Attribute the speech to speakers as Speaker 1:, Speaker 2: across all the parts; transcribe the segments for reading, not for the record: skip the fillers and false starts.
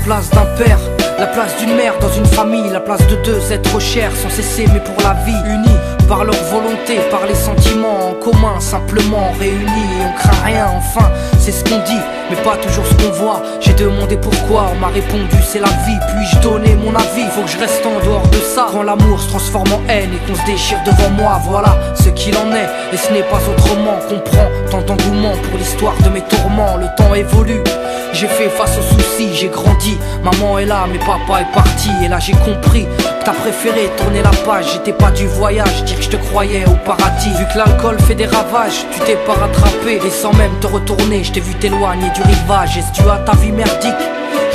Speaker 1: place d'un père, la place d'une mère dans une famille, la place de deux êtres chers sans cesser mais pour la vie, unis par leur volonté, par les sentiments en commun, simplement réunis et on craint rien, enfin c'est ce qu'on dit, mais pas toujours ce qu'on voit. J'ai demandé pourquoi, on m'a répondu c'est la vie, puis-je donner mon avis? Faut que je reste en dehors de ça, quand l'amour se transforme en haine et qu'on se déchire devant moi, voilà ce qu'il en est, et ce n'est pas autrement. Comprends tant d'engouement pour l'histoire de mes tourments, le temps évolue, j'ai fait face aux soucis, j'ai grandi, maman est là mais papa est parti, et là j'ai compris que t'as préféré tourner la page, j'étais pas du voyage, dire que je te croyais au paradis. Vu que l'alcool fait des ravages, tu t'es pas rattrapé, et sans même te retourner, je t'ai vu t'éloigner du rivage. Est-ce dû à ta vie merdique?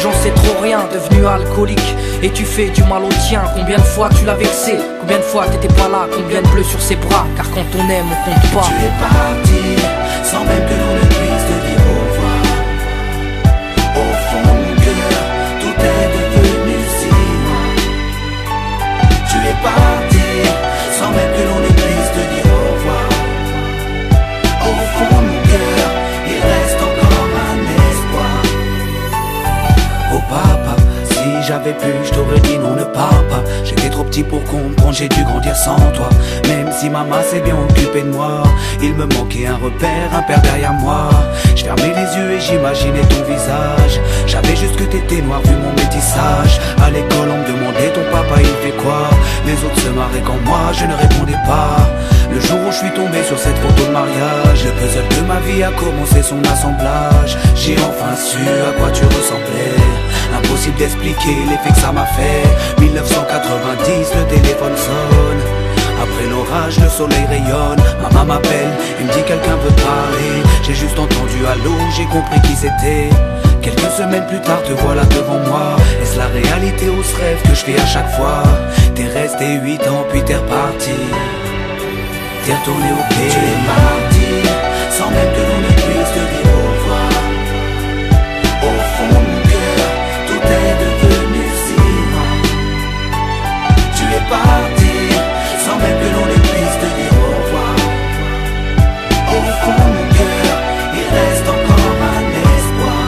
Speaker 1: J'en sais trop rien, devenu alcoolique, et tu fais du mal au tien. Combien de fois tu l'as vexé? Combien de fois t'étais pas là? Combien de bleus sur ses bras? Car quand on aime, on compte pas.
Speaker 2: Tu es parti, sans même que l'on ne puisse te dire au revoir. Au fond de mon cœur, tout est devenu si loin. Tu es parti, sans même que l'on ne puisse te dire au revoir. Au fond de mon cœur, il reste encore un espoir. Oh papa, si j'avais pu, je t'aurais dit non, ne pars pas. J'étais trop petit pour comprendre, j'ai dû grandir sans toi. Même si maman s'est bien occupée de moi, il me manquait un repère, un père derrière moi. Je fermais les yeux et j'imaginais ton visage. J'avais juste que t'étais noir vu mon métissage. À l'école on me demandait ton papa il fait quoi. Les autres se marraient quand moi je ne répondais pas. Le jour où je suis tombé sur cette photo de mariage, le puzzle de ma vie a commencé son assemblage. J'ai enfin su à quoi tu ressemblais. Impossible d'expliquer l'effet que ça m'a fait. 1990, le téléphone sonne. Après l'orage, le soleil rayonne. Maman m'appelle, il me dit quelqu'un veut parler. J'ai juste entendu allô, j'ai compris qui c'était. Quelques semaines plus tard, te voilà devant moi. Est-ce la réalité ou ce rêve que je fais à chaque fois? T'es resté 8 ans puis t'es reparti. T'es retourné au pays. Tu es parti, sans même que l'on ne puisse te dire au revoir. Au fond de mon cœur, tout est devenu si loin. Tu es parti, sans même que l'on ne puisse te dire au revoir. Au fond de mon cœur, il reste encore un espoir.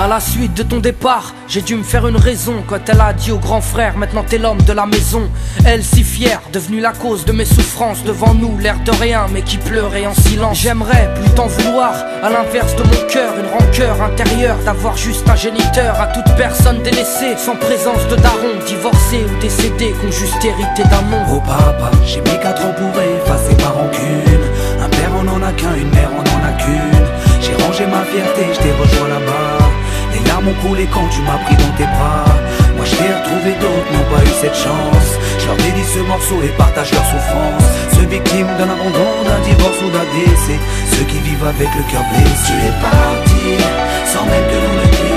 Speaker 1: À la suite de ton départ, j'ai dû me faire une raison quand elle a dit au grand frère, maintenant t'es l'homme de la maison. Elle si fière, devenue la cause de mes souffrances, devant nous l'air de rien mais qui pleurait en silence. J'aimerais plus t'en vouloir, à l'inverse de mon cœur, une rancœur intérieure d'avoir juste un géniteur. À toute personne délaissée, sans présence de daron, divorcé ou décédé, qu'on juste hérité d'un nom.
Speaker 2: Oh papa, j'ai mis 4 ans pour effacer ma rancune. Un père on en a qu'un, une mère on en a qu'une. J'ai rangé ma fierté, je t'ai rejoint là-bas. Les larmes ont coulé quand tu m'as pris dans tes bras. Moi je t'ai retrouvé, d'autres n'ont pas eu cette chance. Je leur dédie ce morceau et partage leur souffrance. Ceux victimes d'un abandon, d'un divorce ou d'un décès, ceux qui vivent avec le cœur blessé. Tu es parti, sans même que l'on ne puisse